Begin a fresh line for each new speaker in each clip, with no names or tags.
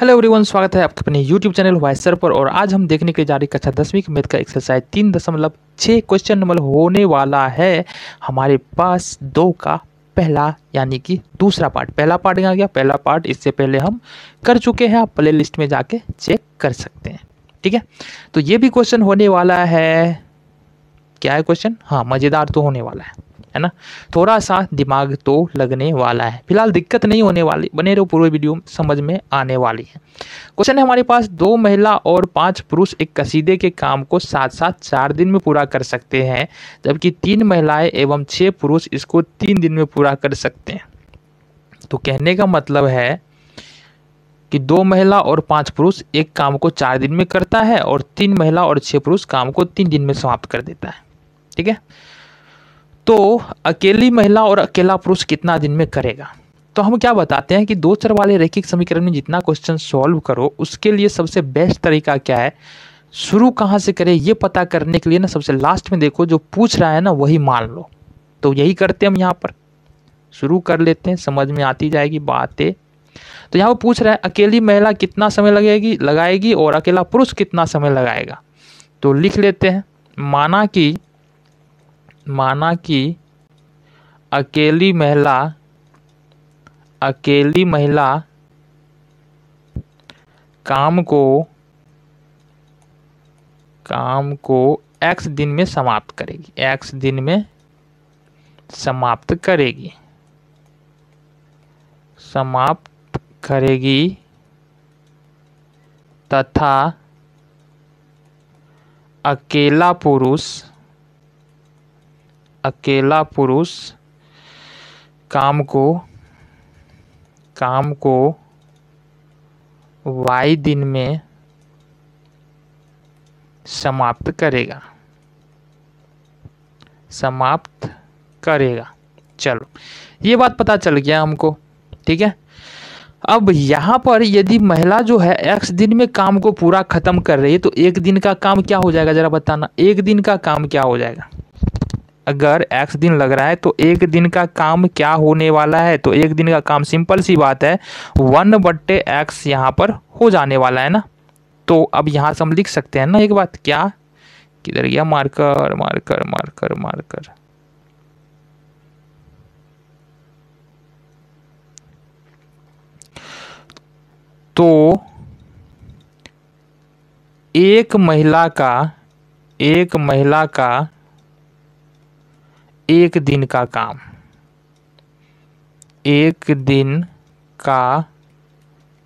Hello everyone, स्वागत है आपके अपने YouTube चैनल वाइसर पर। और आज हम देखने के लिए जा रही कक्षा 10वीं की मैथ का एक्सरसाइज 3.6 क्वेश्चन नंबर होने वाला है। हमारे पास 2 का पहला यानी कि दूसरा पार्ट, पहला पार्ट आ गया। पहला पार्ट इससे पहले हम कर चुके हैं, आप प्ले लिस्ट में जाके चेक कर सकते हैं। ठीक है, तो ये भी क्वेश्चन होने वाला है। क्या है क्वेश्चन? हाँ, मज़ेदार तो होने वाला है ना। थोड़ा सा दिमाग तो लगने वाला है, फिलहाल दिक्कत नहीं होने वाली। बने रहो, पूरे वीडियो समझ में आने वाली है। क्वेश्चन है हमारे पास, 2 महिला और 5 पुरुष एक कसीदे के काम को साथ साथ 4 दिन में पूरा कर सकते हैं, जबकि 3 महिलाएं एवं 6 पुरुष इसको 3 दिन में पूरा कर सकते हैं। तो कहने का मतलब है कि 2 महिला और 5 पुरुष एक काम को 4 दिन में करता है और 3 महिला और 6 पुरुष काम को 3 दिन में समाप्त कर देता है। ठीक है, तो अकेली महिला और अकेला पुरुष कितना दिन में करेगा? तो हम क्या बताते हैं कि 2 चर वाले रैखिक समीकरण में जितना क्वेश्चन सॉल्व करो, उसके लिए सबसे बेस्ट तरीका क्या है, शुरू कहाँ से करें ये पता करने के लिए ना, सबसे लास्ट में देखो जो पूछ रहा है ना वही मान लो। तो यही करते हैं हम, यहाँ पर शुरू कर लेते हैं, समझ में आती जाएगी बातें। तो यहाँ पर पूछ रहा है अकेली महिला कितना समय लगाएगी और अकेला पुरुष कितना समय लगाएगा। तो लिख लेते हैं, माना कि अकेली महिला काम को x दिन में समाप्त करेगी तथा अकेला पुरुष काम को y दिन में समाप्त करेगा। चलो, ये बात पता चल गया हमको। ठीक है, अब यहाँ पर यदि महिला जो है x दिन में काम को पूरा खत्म कर रही है, तो 1 दिन का काम क्या हो जाएगा, जरा बताना। 1 दिन का काम क्या हो जाएगा? अगर x दिन लग रहा है तो 1 दिन का काम क्या होने वाला है? तो 1 दिन का काम सिंपल सी बात है, 1/x यहाँ पर हो जाने वाला है ना। तो अब यहाँ से हम लिख सकते हैं ना एक बात, क्या, किधर गया मार्कर, तो एक महिला का 1 दिन का काम, 1 दिन का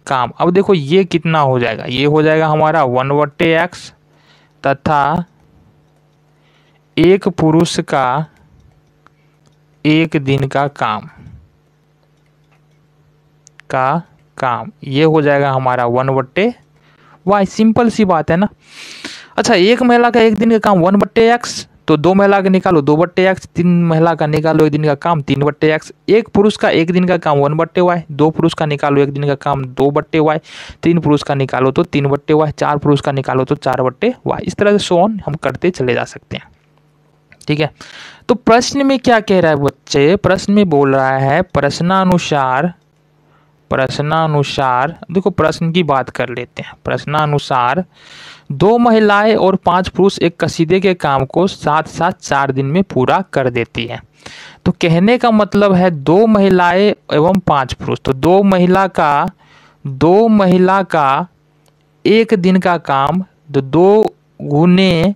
काम। अब देखो ये कितना हो जाएगा, ये हो जाएगा हमारा 1/x तथा एक पुरुष का 1 दिन का काम ये हो जाएगा हमारा 1/y। सिंपल सी बात है ना। अच्छा, एक महिला का 1 दिन का काम 1/x, तो 2 महिला का निकालो 2/x, 3 महिला का निकालो 1 दिन का काम 3/x, एक पुरुष का 1 दिन का काम 1/y, 2 पुरुष का निकालो 1 दिन का काम 2/y, 3 पुरुष का निकालो तो 3/y, 4 पुरुष का निकालो तो 4/y। इस तरह से सोन हम करते चले जा सकते हैं। ठीक है, तो प्रश्न में क्या कह रहा है बच्चे? प्रश्न में बोल रहा है प्रश्नानुसार देखो, प्रश्न की बात कर लेते हैं। प्रश्नानुसार 2 महिलाएं और 5 पुरुष एक कसीदे के काम को साथ साथ 4 दिन में पूरा कर देती है। तो कहने का मतलब है 2 महिलाएं एवं 5 पुरुष, तो 2 महिला का 1 दिन का काम, तो 2 गुने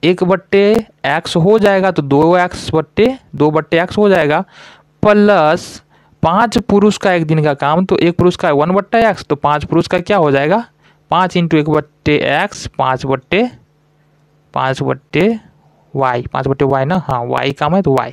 1/x हो जाएगा, तो 2x हो जाएगा, प्लस 5 पुरुष का 1 दिन का काम, तो 1 पुरुष का 1/x, तो 5 पुरुष का क्या हो जाएगा, 5 × 1/x 5/y ना, हाँ y काम है तो y।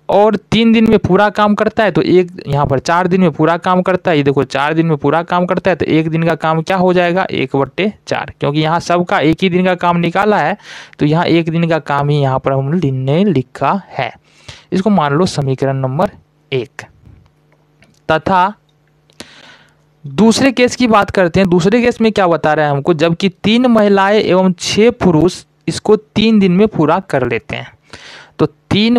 और 3 दिन में पूरा काम करता है, तो एक यहाँ पर 4 दिन में पूरा काम करता है। ये देखो 4 दिन में पूरा काम करता है, तो 1 दिन का काम क्या हो जाएगा, 1/4, क्योंकि यहाँ सबका 1 ही दिन का काम निकाला है, तो यहाँ 1 दिन का काम ही यहाँ पर हमने लिखा है। इसको मान लो समीकरण नंबर 1। तथा दूसरे केस की बात करते हैं। दूसरे केस में क्या बता रहा है हमको, जबकि 3 महिलाएं एवं 6 पुरुष इसको 3 दिन में पूरा कर लेते हैं। तो 3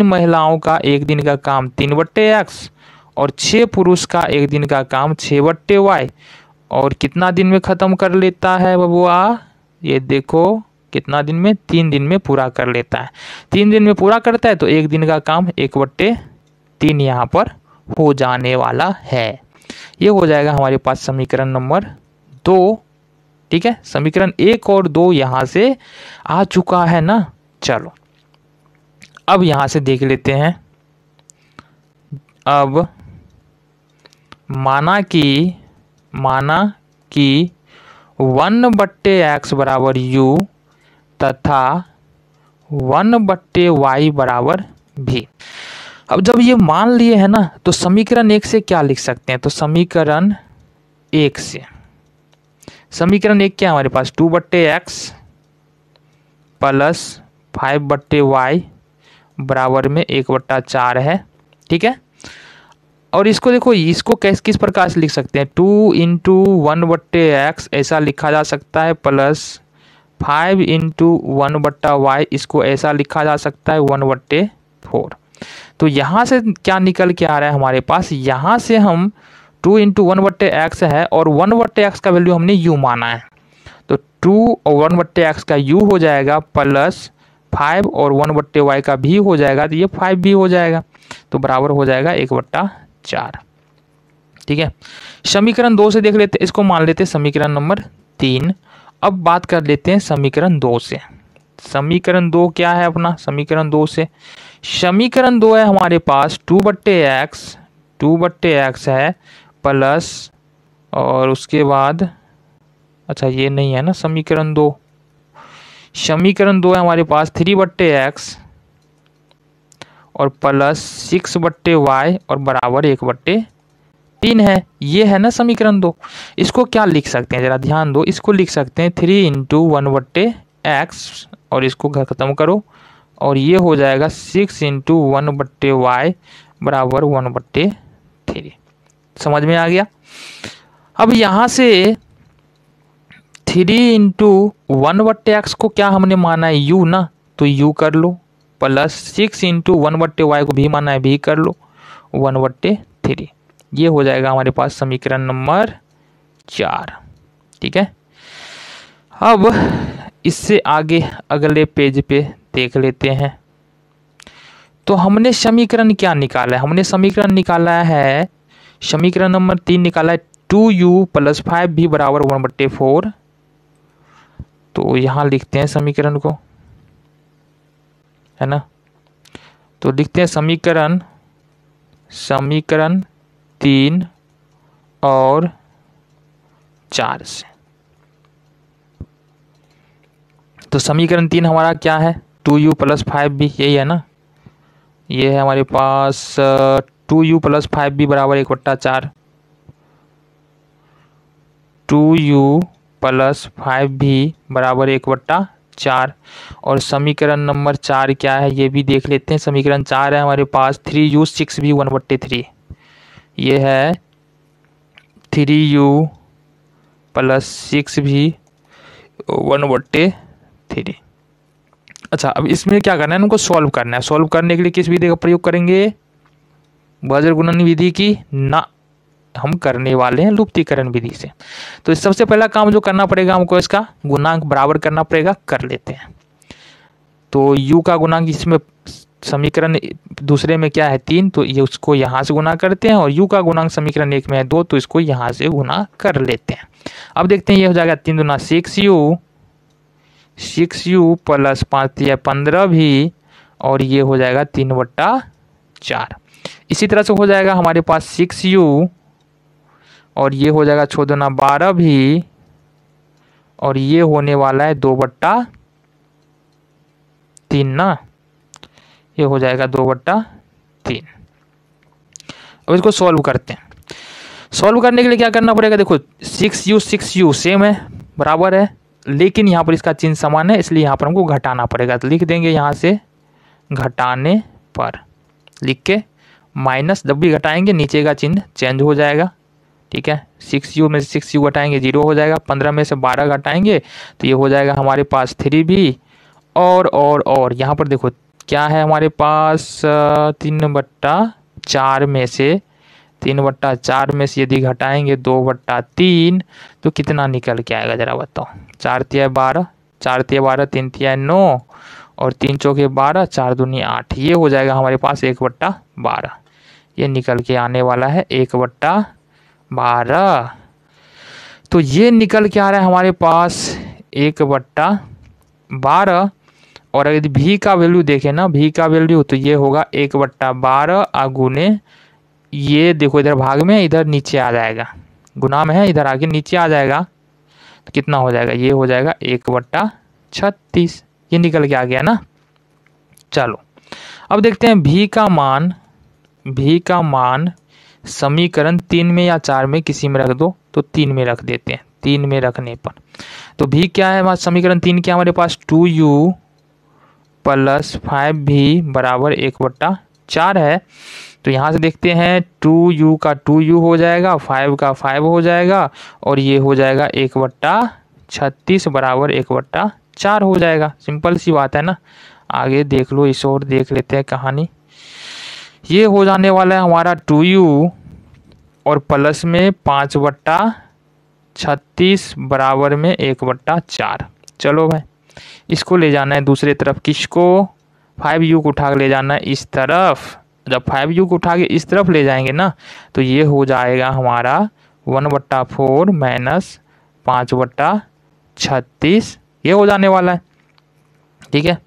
महिलाओं का 1 दिन का काम 3/x और 6 पुरुष का एक दिन का काम 6/y और कितना दिन में ख़त्म कर लेता है बबुआ? ये देखो कितना दिन में, 3 दिन में पूरा कर लेता है। 3 दिन में पूरा करता है तो एक दिन का काम 1/3 यहाँ पर हो जाने वाला है। ये हो जाएगा हमारे पास समीकरण नंबर 2। ठीक है, समीकरण 1 और 2 यहाँ से आ चुका है ना। चलो अब यहाँ से देख लेते हैं। अब माना कि 1/x बराबर u तथा 1/y बराबर v। अब जब ये मान लिए है ना तो समीकरण 1 से क्या लिख सकते हैं? तो समीकरण 1 से समीकरण 1 क्या है हमारे पास? 2/x प्लस 5/y बराबर में 1/4 है। ठीक है, और इसको देखो, इसको किस प्रकार से लिख सकते हैं? 2 इंटू 1/x ऐसा लिखा जा सकता है, प्लस 5 इंटू 1/y इसको ऐसा लिखा जा सकता है 1/4। तो यहाँ से क्या निकल के आ रहा है हमारे पास? यहाँ से हम 2 इंटू 1/x है और 1/x का वैल्यू हमने u माना है, तो 2 और 1/x का u हो जाएगा, प्लस 5 और 1/y का भी हो जाएगा, तो ये 5 भी हो जाएगा, तो बराबर हो जाएगा 1/4। ठीक है, समीकरण 2 से देख लेते हैं, इसको मान लेते हैं समीकरण नंबर 3। अब बात कर लेते हैं समीकरण 2 से। समीकरण 2 क्या है अपना? समीकरण 2 से समीकरण 2 है हमारे पास 2/x है, प्लस और उसके बाद, अच्छा ये नहीं है ना समीकरण 2। समीकरण 2 है हमारे पास 3/x और प्लस 6/y और बराबर 1/3 है। ये है ना समीकरण 2। इसको क्या लिख सकते हैं? जरा ध्यान दो, इसको लिख सकते हैं 3 इंटू 1/x और इसको खत्म करो और ये हो जाएगा 6 इंटू 1/y बराबर 1/3। समझ में आ गया? अब यहाँ से 3 इंटू 1/x को क्या हमने माना है? u ना, तो u कर लो, प्लस 6 इंटू 1/y को भी माना है, भी कर लो, 1/3। ये हो जाएगा हमारे पास समीकरण नंबर 4। ठीक है, अब इससे आगे अगले पेज पे देख लेते हैं। तो हमने समीकरण क्या निकाला है? हमने समीकरण निकाला है, समीकरण नंबर 3 निकाला है 2u प्लस 5v बराबर 1/4। तो यहाँ लिखते हैं समीकरण को, है ना। तो लिखते हैं समीकरण 3 और 4 से। तो समीकरण 3 हमारा क्या है? 2u प्लस 5v, यही है ना। ये है हमारे पास 2u प्लस 5v बराबर 1/4। 2u प्लस 5v बराबर 1/4। और समीकरण नंबर 4 क्या है ये भी देख लेते हैं। समीकरण 4 है हमारे पास 3u 6v 1/3। ये है 3u प्लस 6v 1/3। अच्छा, अब इसमें क्या करना है? इनको सॉल्व करना है। सॉल्व करने के लिए किस विधि का प्रयोग करेंगे? बजर गुणन विधि की ना, हम करने वाले हैं लुप्तीकरण विधि से। तो सबसे पहला काम जो करना पड़ेगा हमको, इसका गुणांक बराबर करना पड़ेगा। कर लेते हैं। तो u का गुणांक इसमें समीकरण दूसरे में क्या है? 3, तो ये उसको यहाँ से गुना करते हैं, और u का गुणांक समीकरण 1 में है 2, तो इसको यहाँ से गुना कर लेते हैं। अब देखते हैं, ये हो जाएगा 3 दूना 6u प्लस 5 या 15 भी, और ये हो जाएगा 3/4। इसी तरह से हो जाएगा हमारे पास 6u और ये हो जाएगा 6 दूना 12 भी, और ये होने वाला है 2/3 ना। ये हो जाएगा 2/3। अब इसको सॉल्व करते हैं। सॉल्व करने के लिए क्या करना पड़ेगा? देखो 6u सेम है, बराबर है, लेकिन यहाँ पर इसका चिन्ह समान है, इसलिए यहाँ पर हमको घटाना पड़ेगा। तो लिख देंगे यहाँ से घटाने पर, लिख के माइनस, जब भी घटाएंगे नीचे का चिन्ह चेंज हो जाएगा। ठीक है, 6u में से 6u घटाएंगे 0 हो जाएगा, 15 में से 12 घटाएंगे तो ये हो जाएगा हमारे पास 3 भी, और यहाँ पर देखो क्या है हमारे पास 3/4 में से 3/4 में से यदि घटाएंगे 2/3 तो कितना निकल के आएगा जरा बताओ। 4 तिया 12, 4 तिया 12, 3 तिया 9 और 3 चौके 12, 4 दूनी 8। ये हो जाएगा हमारे पास 1/12। ये निकल के आने वाला है 1/12। तो ये निकल के आ रहा है हमारे पास 1/12। और यदि भी का वैल्यू देखें ना, भी का वैल्यू तो ये होगा 1/12 गुने, ये देखो इधर भाग में, इधर नीचे आ जाएगा, गुना में है इधर आगे नीचे आ जाएगा, तो कितना हो जाएगा, ये हो जाएगा 1/36। ये निकल के आ गया ना। चलो अब देखते हैं भी का मान समीकरण 3 में या 4 में किसी में रख दो, तो 3 में रख देते हैं। 3 में रखने पर तो भी क्या है हमारा समीकरण 3 क्या हमारे पास 2u + 5v बराबर 1/4 है। तो यहाँ से देखते हैं 2u का 2u हो जाएगा, 5 का 5 हो जाएगा और ये हो जाएगा 1/36 बराबर 1/4 हो जाएगा। सिंपल सी बात है ना। आगे देख लो, इस और देख लेते हैं कहानी। ये हो जाने वाला है हमारा 2u और प्लस में 5/36 बराबर में 1/4। चलो भाई इसको ले जाना है दूसरे तरफ, किसको, 5u को उठा के ले जाना है इस तरफ। जब 5u को उठा के इस तरफ ले जाएंगे ना तो ये हो जाएगा हमारा 1/4 माइनस 5/36, ये हो जाने वाला है। ठीक है,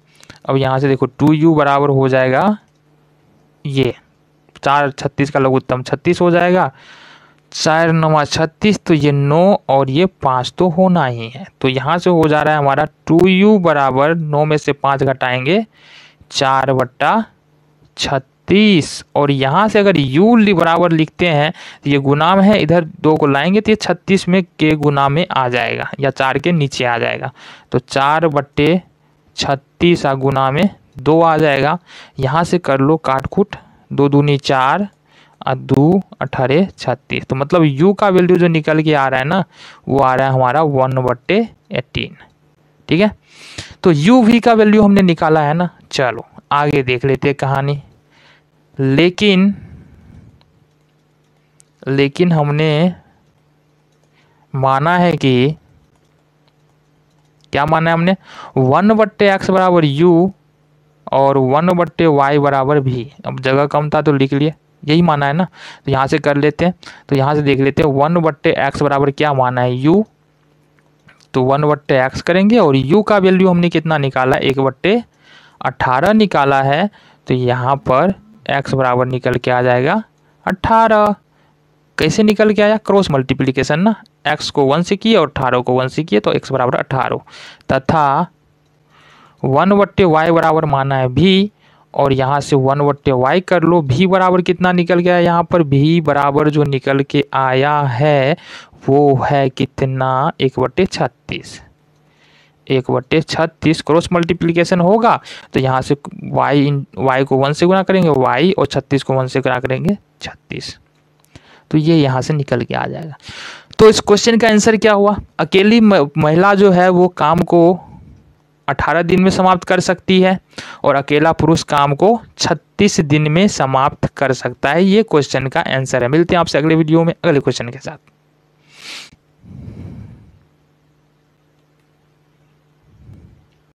अब यहाँ से देखो 2u बराबर हो जाएगा ये 4 36 का लघुत्तम 36 हो जाएगा, 4 9 36, तो ये 9 और ये 5 तो होना ही है। तो यहाँ से हो जा रहा है हमारा 2u बराबर 9 में से 5 घटाएंगे 4/36, और यहाँ से अगर u बराबर लिखते हैं तो ये गुना में है, इधर 2 को लाएंगे तो ये 36 में के गुना में आ जाएगा या 4 के नीचे आ जाएगा। तो 4/36 गुना में 2 आ जाएगा। यहाँ से कर लो काट खूट, 2 दूनी 4 और 2 18 36। तो मतलब u का वैल्यू जो निकल के आ रहा है ना वो आ रहा है हमारा 1/18। ठीक है, तो u v का वैल्यू हमने निकाला है ना। चलो आगे देख लेते हैं कहानी। लेकिन हमने माना है कि, क्या माना है हमने, 1/x बराबर u और 1/y बराबर v। अब जगह कम था तो लिख लिए, यही माना है ना। तो यहाँ से कर लेते हैं, तो यहाँ से देख लेते हैं 1/x बराबर क्या माना है u, तो 1/x करेंगे और u का वैल्यू हमने कितना निकाला 1/18 निकाला है। तो यहाँ पर x बराबर निकल के आ जाएगा 18। कैसे निकल के आया, क्रॉस मल्टीप्लिकेशन ना, x को 1 से किए और 18 को 1 से किए तो x बराबर 18, तथा 1/y बराबर माना है v और यहाँ से 1/y कर लो। v बराबर कितना निकल गया, यहाँ पर v बराबर जो निकल के आया है वो है कितना 1/36। 1/36 क्रॉस मल्टीप्लिकेशन होगा तो यहाँ से y को 1 से गुना करेंगे y और 36 को 1 से गुना करेंगे 36, तो ये यहाँ से निकल के आ जाएगा। तो इस क्वेश्चन का आंसर क्या हुआ, अकेली महिला जो है वो काम को 18 दिन में समाप्त कर सकती है और अकेला पुरुष काम को 36 दिन में समाप्त कर सकता है। ये क्वेश्चन का आंसर है। मिलते हैं आपसे अगले वीडियो में अगले क्वेश्चन के साथ।